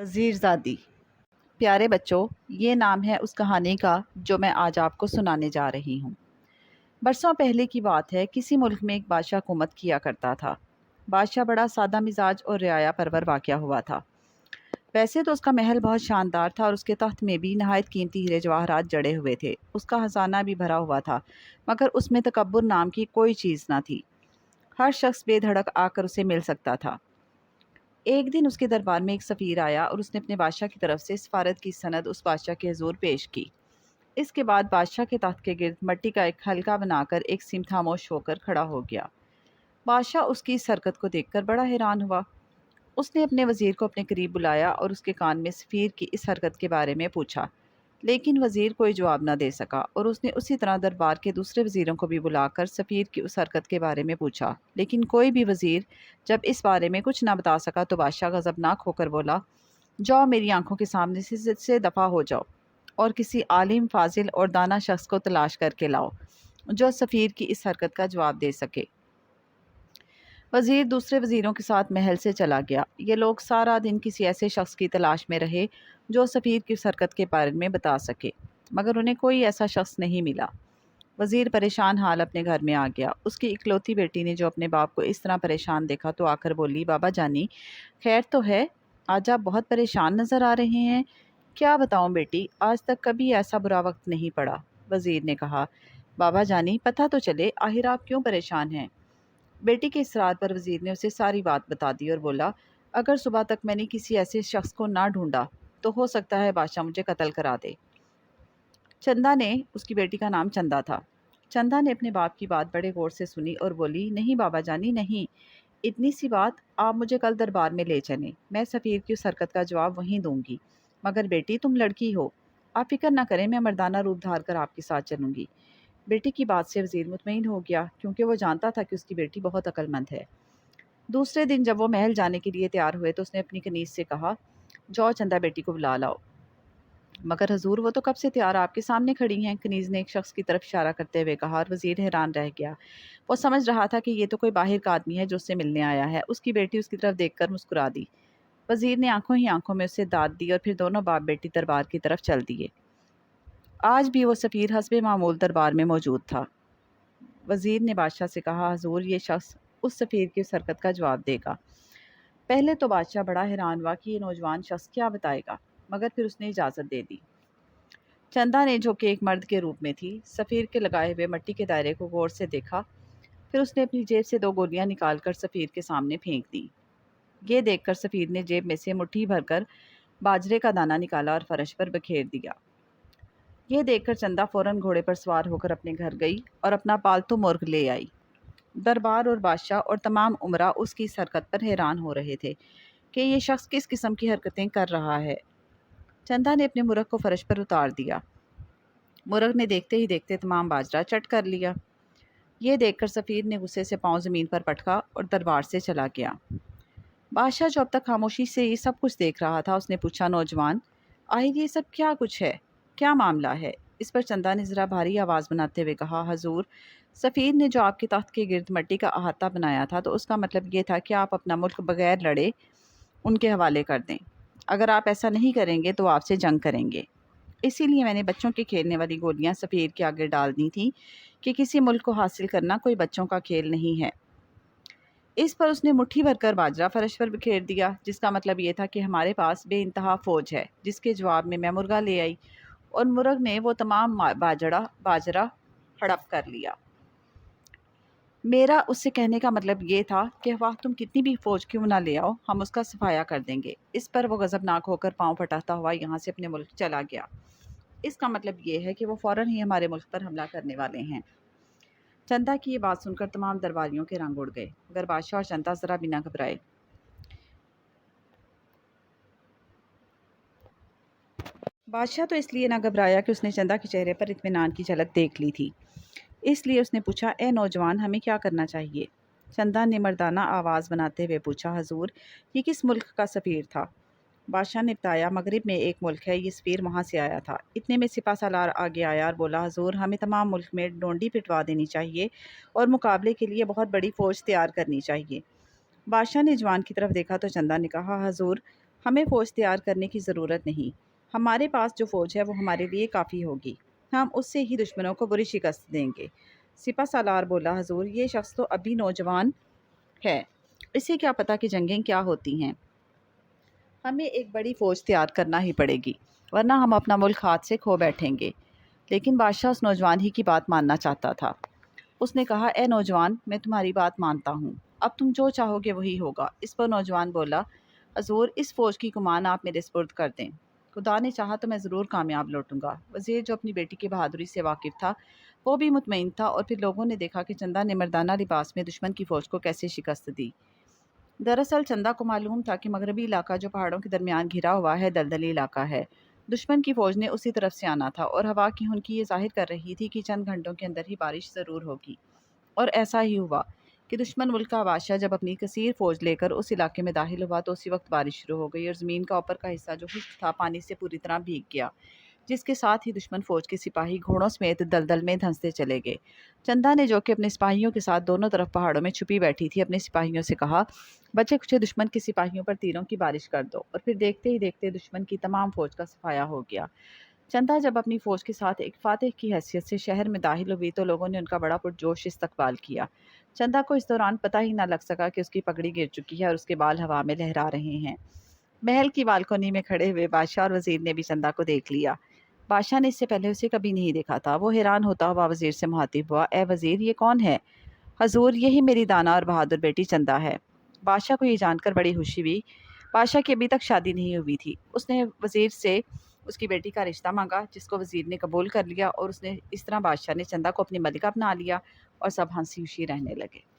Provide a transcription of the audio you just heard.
وزیر زادی۔ پیارے بچوں، یہ نام ہے اس کہانی کا جو میں آج آپ کو سنانے جا رہی ہوں۔ برسوں پہلے کی بات ہے، کسی ملک میں ایک بادشاہ حکومت کیا کرتا تھا۔ بادشاہ بڑا سادہ مزاج اور رعایا پرور واقع ہوا تھا۔ ویسے تو اس کا محل بہت شاندار تھا اور اس کے تخت میں بھی نہایت قیمتی ہیرے جواہرات جڑے ہوئے تھے۔ اس کا خزانہ بھی بھرا ہوا تھا، مگر اس میں تکبر نام کی کوئی چیز نہ تھی۔ ہر شخص بے دھڑک آ کر اسے مل سکتا تھا۔ ایک دن اس کے دربار میں ایک سفیر آیا اور اس نے اپنے بادشاہ کی طرف سے سفارت کی سند اس بادشاہ کے حضور پیش کی۔ اس کے بعد بادشاہ کے تخت کے گرد مٹی کا ایک حلقہ بنا کر ایک سمت خاموش ہو کر کھڑا ہو گیا۔ بادشاہ اس کی اس حرکت کو دیکھ کر بڑا حیران ہوا۔ اس نے اپنے وزیر کو اپنے قریب بلایا اور اس کے کان میں سفیر کی اس حرکت کے بارے میں پوچھا، لیکن وزیر کوئی جواب نہ دے سکا، اور اس نے اسی طرح دربار کے دوسرے وزیروں کو بھی بلا کر سفیر کی اس حرکت کے بارے میں پوچھا، لیکن کوئی بھی وزیر جب اس بارے میں کچھ نہ بتا سکا تو بادشاہ غضبناک ہو کر بولا، جاؤ میری آنکھوں کے سامنے سے دفع ہو جاؤ اور کسی عالم، فاضل اور دانا شخص کو تلاش کر کے لاؤ جو سفیر کی اس حرکت کا جواب دے سکے۔ وزیر دوسرے وزیروں کے ساتھ محل سے چلا گیا۔ یہ لوگ سارا دن کسی ایسے شخص کی تلاش میں رہے جو سفیر کی اس حرکت کے بارے میں بتا سکے، مگر انہیں کوئی ایسا شخص نہیں ملا۔ وزیر پریشان حال اپنے گھر میں آ گیا۔ اس کی اکلوتی بیٹی نے جو اپنے باپ کو اس طرح پریشان دیکھا تو آ کر بولی، بابا جانی، خیر تو ہے؟ آج آپ بہت پریشان نظر آ رہے ہیں۔ کیا بتاؤں بیٹی، آج تک کبھی ایسا برا وقت نہیں پڑا۔ وزیر نے کہا، بابا جانی پتہ تو چلے، آخر آپ کیوں پریشان ہیں؟ بیٹی کے اصرار پر وزیر نے اسے ساری بات بتا دی اور بولا، اگر صبح تک میں نے کسی ایسے شخص کو نہ ڈھونڈا تو ہو سکتا ہے بادشاہ مجھے قتل کرا دے۔ چندا نے، اس کی بیٹی کا نام چندا تھا، چندا نے اپنے باپ کی بات بڑے غور سے سنی اور بولی، نہیں بابا جانی نہیں، اتنی سی بات، آپ مجھے کل دربار میں لے چلیں، میں سفیر کی اس حرکت کا جواب وہیں دوں گی۔ مگر بیٹی تم لڑکی ہو، آپ فکر نہ کریں، میں مردانہ روپ دھار کر آپ کے ساتھ چلوں گی۔ بیٹی کی بات سے وزیر مطمئن ہو گیا، کیونکہ وہ جانتا تھا کہ اس کی بیٹی بہت عقل مند ہے۔ دوسرے دن جب وہ محل جانے کے لیے تیار ہوئے تو اس نے اپنی کنیز سے کہا، جاؤ چندا بیٹی کو بلا لاؤ۔ مگر حضور وہ تو کب سے تیار آپ کے سامنے کھڑی ہیں، کنیز نے ایک شخص کی طرف اشارہ کرتے ہوئے کہا، اور وزیر حیران رہ گیا۔ وہ سمجھ رہا تھا کہ یہ تو کوئی باہر کا آدمی ہے جو اس سے ملنے آیا ہے۔ اس کی بیٹی اس کی طرف دیکھ کر مسکرا دی۔ وزیر نے آنکھوں ہی آنکھوں میں اسے داد دی اور پھر دونوں باپ بیٹی دربار کی طرف چل دیے۔ آج بھی وہ سفیر حسب معمول دربار میں موجود تھا۔ وزیر نے بادشاہ سے کہا، حضور یہ شخص اس سفیر کی اس حرکت کا جواب دے گا۔ پہلے تو بادشاہ بڑا حیران ہوا کہ یہ نوجوان شخص کیا بتائے گا، مگر پھر اس نے اجازت دے دی۔ چندا نے، جو کہ ایک مرد کے روپ میں تھی، سفیر کے لگائے ہوئے مٹی کے دائرے کو غور سے دیکھا، پھر اس نے اپنی جیب سے 2 گولیاں نکال کر سفیر کے سامنے پھینک دیں۔ یہ دیکھ کر سفیر نے جیب میں سے مٹھی بھر کر باجرے کا دانہ نکالا اور فرش پر بکھیر دیا۔ یہ دیکھ کر چندا فوراً گھوڑے پر سوار ہو کر اپنے گھر گئی اور اپنا پالتو مرغ لے آئی۔ دربار اور بادشاہ اور تمام امراء اس کی اس حرکت پر حیران ہو رہے تھے کہ یہ شخص کس قسم کی حرکتیں کر رہا ہے۔ چندا نے اپنے مرغ کو فرش پر اتار دیا۔ مرغ نے دیکھتے ہی دیکھتے تمام باجرہ چٹ کر لیا۔ یہ دیکھ کر سفیر نے غصے سے پاؤں زمین پر پٹکا اور دربار سے چلا گیا۔ بادشاہ جو اب تک خاموشی سے یہ سب کچھ دیکھ رہا تھا، اس نے پوچھا، نوجوان، آخر یہ سب کیا کچھ ہے؟ کیا معاملہ ہے؟ اس پر چندا نے ذرا بھاری آواز بناتے ہوئے کہا، حضور، سفیر نے جو آپ کے تخت کے گرد مٹی کا احاطہ بنایا تھا تو اس کا مطلب یہ تھا کہ آپ اپنا ملک بغیر لڑے ان کے حوالے کر دیں۔ اگر آپ ایسا نہیں کریں گے تو آپ سے جنگ کریں گے۔ اسی لیے میں نے بچوں کے کھیلنے والی گولیاں سفیر کے آگے ڈال دی تھیں کہ کسی ملک کو حاصل کرنا کوئی بچوں کا کھیل نہیں ہے۔ اس پر اس نے مٹھی بھر کر باجرہ فرش پر بکھیر دیا، جس کا مطلب یہ تھا کہ ہمارے پاس بے انتہا فوج ہے، جس کے جواب میں مرغا لے آئی اور مرغ نے وہ تمام باجرہ ہڑپ کر لیا۔ میرا اس سے کہنے کا مطلب یہ تھا کہ واہ تم کتنی بھی فوج کیوں نہ لے آؤ، ہم اس کا صفایا کر دیں گے۔ اس پر وہ غضبناک ہو کر پاؤں پھٹاتا ہوا یہاں سے اپنے ملک چلا گیا۔ اس کا مطلب یہ ہے کہ وہ فوراً ہی ہمارے ملک پر حملہ کرنے والے ہیں۔ چندا کی یہ بات سن کر تمام درباریوں کے رنگ اڑ گئے، مگر بادشاہ اور چندا ذرا بھی نہ گھبرائے۔ بادشاہ تو اس لیے نہ گھبرایا کہ اس نے چندا کے چہرے پر اطمینان کی جھلک دیکھ لی تھی۔ اس لیے اس نے پوچھا، اے نوجوان، ہمیں کیا کرنا چاہیے؟ چندا نے مردانہ آواز بناتے ہوئے پوچھا، حضور، یہ کس ملک کا سفیر تھا؟ بادشاہ نے بتایا، مغرب میں ایک ملک ہے، یہ سفیر وہاں سے آیا تھا۔ اتنے میں سپہ سالار آگے آیا اور بولا، حضور، ہمیں تمام ملک میں ڈونڈی پٹوا دینی چاہیے اور مقابلے کے لیے بہت بڑی فوج تیار کرنی چاہیے۔ بادشاہ نے جوان کی طرف دیکھا تو چندا نے کہا، حضور، ہمیں فوج تیار کرنے کی ضرورت نہیں، ہمارے پاس جو فوج ہے وہ ہمارے لیے کافی ہوگی، ہم اس سے ہی دشمنوں کو بری شکست دیں گے۔ سپہ سالار بولا، حضور یہ شخص تو ابھی نوجوان ہے، اسے کیا پتا کہ جنگیں کیا ہوتی ہیں، ہمیں ایک بڑی فوج تیار کرنا ہی پڑے گی، ورنہ ہم اپنا ملک ہاتھ سے کھو بیٹھیں گے۔ لیکن بادشاہ اس نوجوان ہی کی بات ماننا چاہتا تھا۔ اس نے کہا، اے نوجوان، میں تمہاری بات مانتا ہوں، اب تم جو چاہو گے وہی ہوگا۔ اس پر نوجوان بولا، حضور اس فوج کی کمان آپ میرے سپرد کر دیں، خدا نے چاہا تو میں ضرور کامیاب لوٹوں گا۔ وزیر جو اپنی بیٹی کی بہادری سے واقف تھا وہ بھی مطمئن تھا، اور پھر لوگوں نے دیکھا کہ چندا نے مردانہ لباس میں دشمن کی فوج کو کیسے شکست دی۔ دراصل چندا کو معلوم تھا کہ مغربی علاقہ جو پہاڑوں کے درمیان گھرا ہوا ہے دلدلی علاقہ ہے، دشمن کی فوج نے اسی طرف سے آنا تھا، اور ہوا کی ہنکی یہ ظاہر کر رہی تھی کہ چند گھنٹوں کے اندر ہی بارش ضرور ہوگی۔ اور ایسا ہی ہوا کہ دشمن ملک کا بادشاہ جب اپنی کثیر فوج لے کر اس علاقے میں داخل ہوا تو اسی وقت بارش شروع ہو گئی، اور زمین کا اوپر کا حصہ جو خشک تھا پانی سے پوری طرح بھیگ گیا، جس کے ساتھ ہی دشمن فوج کے سپاہی گھوڑوں سمیت دلدل میں دھنستے چلے گئے۔ چندا نے، جو کہ اپنے سپاہیوں کے ساتھ دونوں طرف پہاڑوں میں چھپی بیٹھی تھی، اپنے سپاہیوں سے کہا، بچے کچھ دشمن کے سپاہیوں پر تیروں کی بارش کر دو، اور پھر دیکھتے ہی دیکھتے دشمن کی تمام فوج کا صفایا ہو گیا۔ چندا جب اپنی فوج کے ساتھ ایک فاتح کی حیثیت سے شہر میں داخل ہوئی تو لوگوں نے ان کا بڑا پرجوش استقبال کیا۔ چندا کو اس دوران پتہ ہی نہ لگ سکا کہ اس کی پگڑی گر چکی ہے اور اس کے بال ہوا میں لہرا رہے ہیں۔ محل کی بالکونی میں کھڑے ہوئے بادشاہ اور وزیر نے بھی چندا کو دیکھ لیا۔ بادشاہ نے اس سے پہلے اسے کبھی نہیں دیکھا تھا۔ وہ حیران ہوتا ہوا وزیر سے مخاطب ہوا، اے وزیر، یہ کون ہے؟ حضور، یہی میری دانا اور بہادر بیٹی چندا ہے۔ بادشاہ کو یہ جان کر بڑی خوشی ہوئی۔ بادشاہ کی ابھی تک شادی نہیں ہوئی تھی۔ اس نے وزیر سے اس کی بیٹی کا رشتہ مانگا، جس کو وزیر نے قبول کر لیا، اور اس طرح بادشاہ نے چندا کو اپنی ملکہ بنا لیا، اور سب ہنسی خوشی رہنے لگے۔